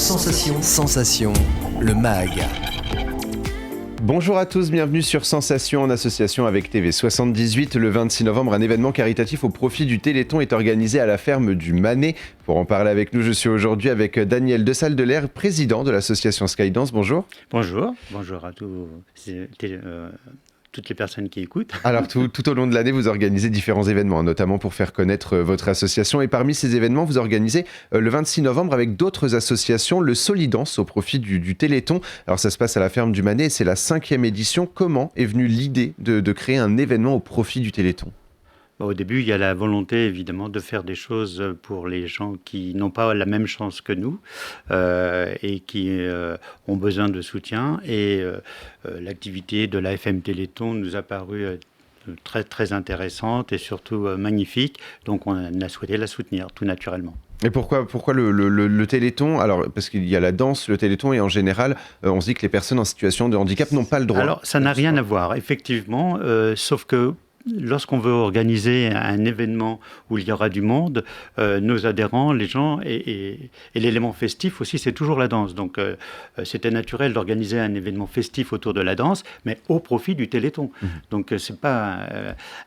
Sensation. Sensation, le MAG. Bonjour à tous, bienvenue sur Sensation en association avec TV78. Le 26 novembre, un événement caritatif au profit du Téléthon est organisé à la ferme du Manet. Pour en parler avec nous, je suis aujourd'hui avec Daniel Desaldeleyre, président de l'association Skydance. Bonjour. Bonjour à toutes les personnes qui écoutent. Alors tout au long de l'année, vous organisez différents événements, notamment pour faire connaître votre association. Et parmi ces événements, vous organisez le 26 novembre avec d'autres associations, le Solidance au profit du Téléthon. Alors ça se passe à la ferme du Manet et c'est la 5e édition. Comment est venue l'idée de créer un événement au profit du Téléthon ? Au début, il y a la volonté, évidemment, de faire des choses pour les gens qui n'ont pas la même chance que nous et qui ont besoin de soutien. Et l'activité de l'AFM Téléthon nous a paru très, très intéressante et surtout magnifique. Donc, on a souhaité la soutenir, tout naturellement. Et pourquoi le Téléthon ? Alors, parce qu'il y a la danse, le Téléthon, et en général, on se dit que les personnes en situation de handicap n'ont pas le droit. Alors, ça n'a rien à voir, effectivement, sauf que lorsqu'on veut organiser un événement où il y aura du monde, nos adhérents, les gens, et l'élément festif aussi, c'est toujours la danse. Donc, c'était naturel d'organiser un événement festif autour de la danse, mais au profit du Téléthon. Donc, c'est pas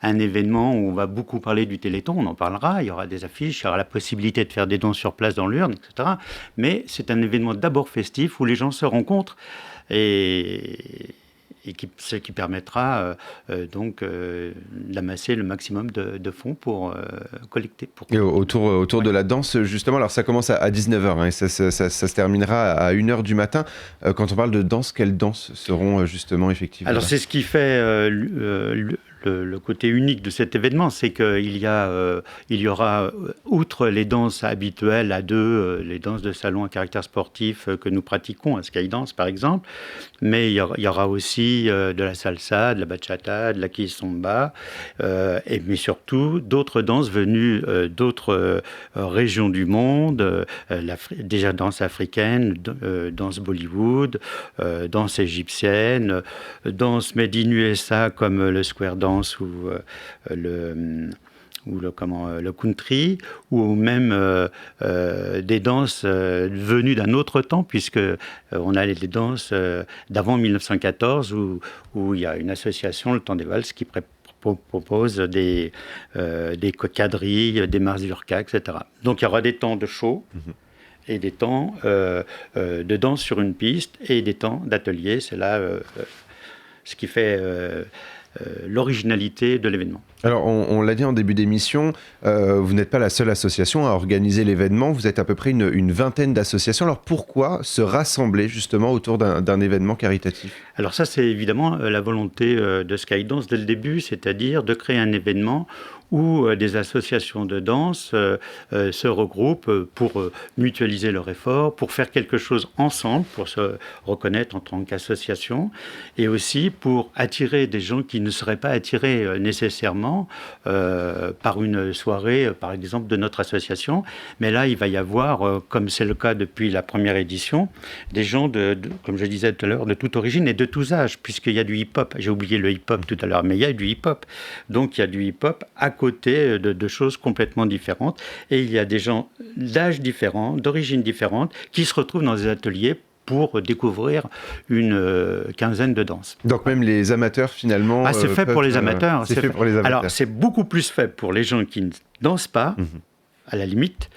un événement où on va beaucoup parler du Téléthon, on en parlera, il y aura des affiches, il y aura la possibilité de faire des dons sur place dans l'urne, etc. Mais c'est un événement d'abord festif où les gens se rencontrent ce qui permettra donc d'amasser le maximum de fonds pour collecter. Et autour de la danse, justement, alors ça commence à 19h et ça se terminera à 1h du matin. Quand on parle de danse, quelles danses seront justement effectivement ? Alors c'est ce qui fait le côté unique de cet événement, c'est qu'il y aura, outre les danses habituelles à deux, les danses de salon à caractère sportif que nous pratiquons, à Skydance par exemple, mais il y aura aussi de la salsa, de la bachata, de la kizomba, mais surtout d'autres danses venues d'autres régions du monde, déjà danse africaine, danse Bollywood, danse égyptienne, danse made in USA comme le square dance ou le country, ou même des danses venues d'un autre temps, puisque on a les danses d'avant 1914 où il y a une association, le Temps des Valses, qui propose des quadrilles, des mazurkas, etc. Donc il y aura des temps de show et des temps de danse sur une piste et des temps d'atelier. C'est là ce qui fait l'originalité de l'événement. Alors, on l'a dit en début d'émission, vous n'êtes pas la seule association à organiser l'événement, vous êtes à peu près une vingtaine d'associations. Alors, pourquoi se rassembler justement autour d'un événement caritatif ? Alors ça, c'est évidemment la volonté de Skydance dès le début, c'est-à-dire de créer un événement où des associations de danse se regroupent pour mutualiser leurs efforts, pour faire quelque chose ensemble, pour se reconnaître en tant qu'association, et aussi pour attirer des gens qui ne seraient pas attirés nécessairement par une soirée, par exemple, de notre association. Mais là, il va y avoir, comme c'est le cas depuis la première édition, des gens, comme je disais tout à l'heure, de toute origine et de tous âges, puisqu'il y a du hip-hop. J'ai oublié le hip-hop tout à l'heure, mais il y a du hip-hop. Donc, il y a du hip-hop à côté de choses complètement différentes. Et il y a des gens d'âges différents, d'origines différentes, qui se retrouvent dans des ateliers pour découvrir une quinzaine de danses. Donc même les amateurs, finalement... Ah, c'est fait pour les amateurs. C'est fait pour les amateurs. Alors, c'est beaucoup plus fait pour les gens qui ne dansent pas, à la limite,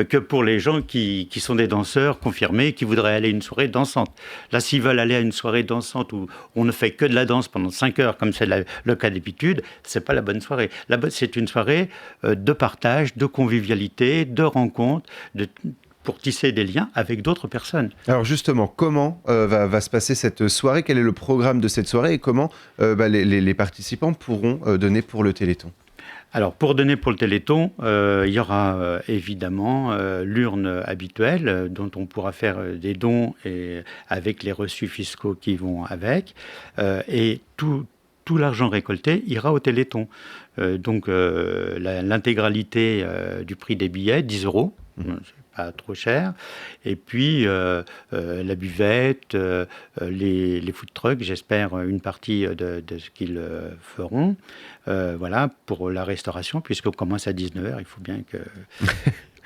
que pour les gens qui sont des danseurs confirmés, qui voudraient aller à une soirée dansante. Là, s'ils veulent aller à une soirée dansante où on ne fait que de la danse pendant 5 heures, comme c'est le cas d'habitude, c'est pas la bonne soirée. C'est une soirée de partage, de convivialité, de rencontre, pour tisser des liens avec d'autres personnes. Alors justement, comment va se passer cette soirée ? Quel est le programme de cette soirée et comment les participants pourront donner pour le Téléthon ? Alors, pour donner pour le Téléthon, il y aura évidemment l'urne habituelle dont on pourra faire des dons avec les reçus fiscaux qui vont avec. Et tout l'argent récolté ira au Téléthon. Donc, l'intégralité du prix des billets, 10 €. Pas trop cher, et puis la buvette, les food trucks, j'espère une partie de ce qu'ils feront, voilà, pour la restauration, puisqu'on commence à 19h, il faut bien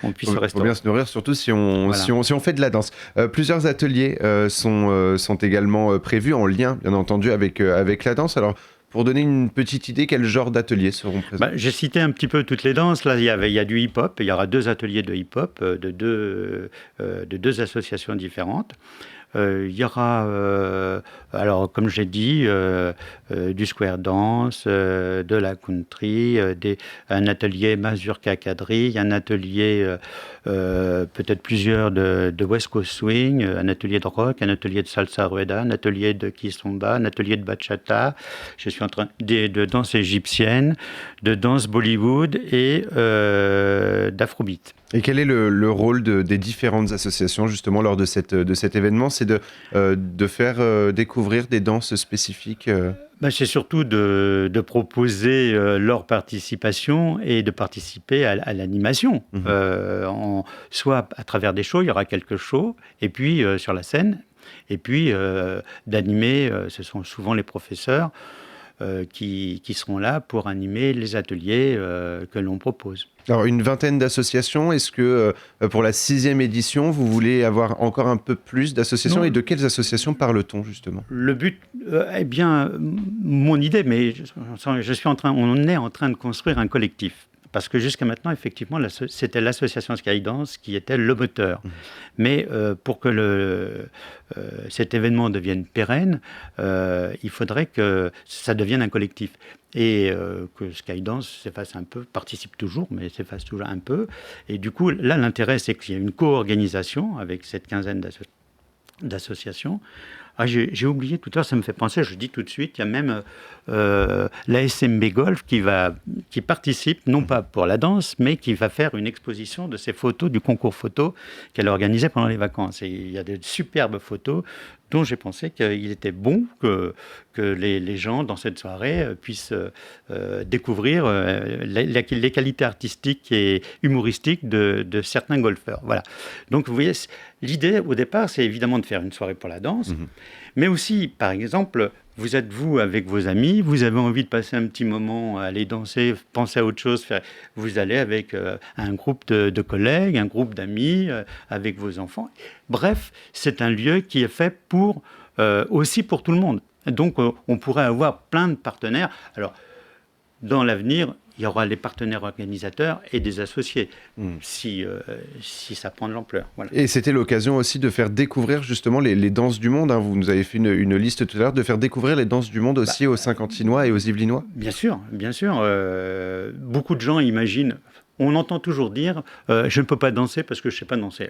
on puisse se restaurer. Faut bien se nourrir, surtout si on fait de la danse. Plusieurs ateliers sont également prévus en lien, bien entendu, avec la danse. Alors, pour donner une petite idée, quel genre d'ateliers seront présents? J'ai cité un petit peu toutes les danses. Là, il y a du hip-hop. Il y aura 2 ateliers de hip-hop de deux associations différentes. Il y aura, alors comme j'ai dit, du square dance, de la country, un atelier mazurka quadrille, un atelier, peut-être plusieurs de West Coast Swing, un atelier de rock, un atelier de salsa rueda, un atelier de kizomba, un atelier de bachata. Je suis en train de danse égyptienne, de danse Bollywood et d'afrobeat. Et quel est le rôle des différentes associations justement lors de cet événement? C'est de faire découvrir des danses spécifiques C'est surtout de proposer leur participation et de participer à l'animation. Soit à travers des shows, il y aura quelques shows, et puis sur la scène, et puis d'animer, ce sont souvent les professeurs qui seront là pour animer les ateliers que l'on propose. Alors, une vingtaine d'associations. Est-ce que pour la 6e édition, vous voulez avoir encore un peu plus d'associations? Et de quelles associations parle-t-on, justement? Le but, mon idée, mais on est en train de construire un collectif. Parce que jusqu'à maintenant, effectivement, c'était l'association Skydance qui était le moteur. Mais pour que cet événement devienne pérenne, il faudrait que ça devienne un collectif. Et que Skydance s'efface un peu, participe toujours, mais s'efface toujours un peu. Et du coup, là, l'intérêt, c'est qu'il y a une co-organisation avec cette quinzaine d'associations. J'ai oublié tout à l'heure, ça me fait penser, je dis tout de suite, il y a même la SMB Golf qui participe, non pas pour la danse, mais qui va faire une exposition de ses photos du concours photo qu'elle a organisé pendant les vacances. Et il y a de superbes photos dont j'ai pensé qu'il était bon que les gens, dans cette soirée, puissent découvrir les qualités artistiques et humoristiques de certains golfeurs. Voilà. Donc, vous voyez, l'idée, au départ, c'est évidemment de faire une soirée pour la danse, mais aussi, par exemple, vous êtes avec vos amis, vous avez envie de passer un petit moment, aller danser, penser à autre chose, vous allez avec un groupe de collègues, un groupe d'amis, avec vos enfants. Bref, c'est un lieu qui est fait aussi pour tout le monde. Donc, on pourrait avoir plein de partenaires. Alors, dans l'avenir, il y aura les partenaires organisateurs et des associés, si ça prend de l'ampleur. Voilà. Et c'était l'occasion aussi de faire découvrir justement les danses du monde. Vous nous avez fait une liste tout à l'heure, de faire découvrir les danses du monde aussi aux Saint-Quentinois et aux Yvelinois. Bien sûr, bien sûr. Beaucoup de gens imaginent... On entend toujours dire je ne peux pas danser parce que je ne sais pas danser.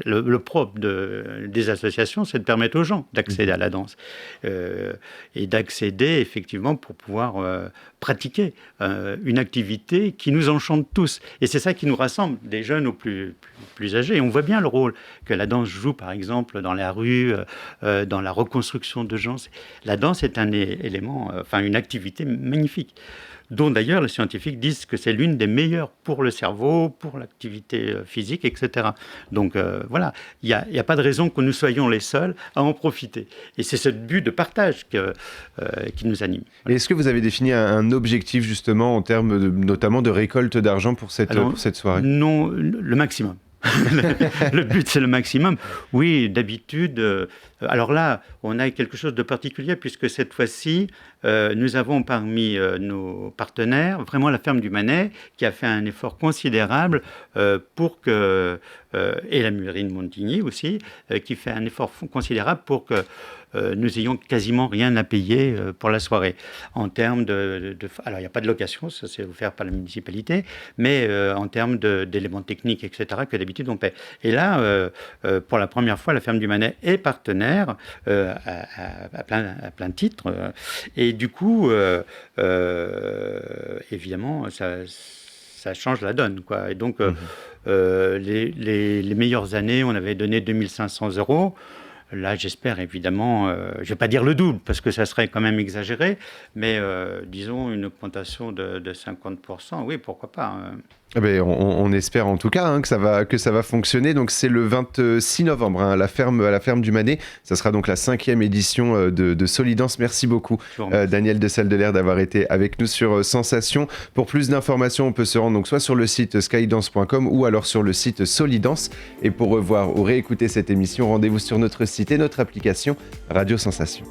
Le propre des associations, c'est de permettre aux gens d'accéder à la danse et d'accéder effectivement pour pouvoir pratiquer une activité qui nous enchante tous. Et c'est ça qui nous rassemble, des jeunes aux plus âgés. Et on voit bien le rôle que la danse joue, par exemple, dans la rue, dans la reconstruction de gens. La danse est un élément, une activité magnifique, dont d'ailleurs les scientifiques disent que c'est l'une des meilleures pour le cerveau, pour l'activité physique, etc. Donc voilà, il n'y a pas de raison que nous soyons les seuls à en profiter. Et c'est ce but de partage qui nous anime. Et est-ce que vous avez défini un objectif justement en termes notamment de récolte d'argent pour cette soirée? Non, le maximum. Le but, c'est le maximum. Oui, d'habitude. Alors là, on a quelque chose de particulier puisque cette fois-ci, nous avons parmi nos partenaires vraiment la ferme du Manet qui a fait un effort considérable pour que, et la mûrerie de Montigny aussi, qui fait un effort considérable pour que nous ayons quasiment rien à payer pour la soirée. En termes alors, il n'y a pas de location, ça c'est offert par la municipalité, mais en termes d'éléments techniques, etc., que d'habitude on paie. Et là, pour la première fois, la ferme du Manet est partenaire à plein de titres. Et du coup, évidemment, ça change la donne, quoi. Et donc, les meilleures années, on avait donné 2500 €. Là, j'espère évidemment, je ne vais pas dire le double, parce que ça serait quand même exagéré, mais disons une augmentation de 50%, oui, pourquoi pas. On espère en tout cas que ça va fonctionner. Donc c'est le 26 novembre à la ferme du Manet. Ça sera donc la 5e édition de Solidance. Merci beaucoup Daniel de Saldeler d'avoir été avec nous sur Sensation. Pour plus d'informations, on peut se rendre donc soit sur le site skydance.com ou alors sur le site Solidance. Et pour revoir ou réécouter cette émission, rendez-vous sur notre site et notre application Radio Sensation.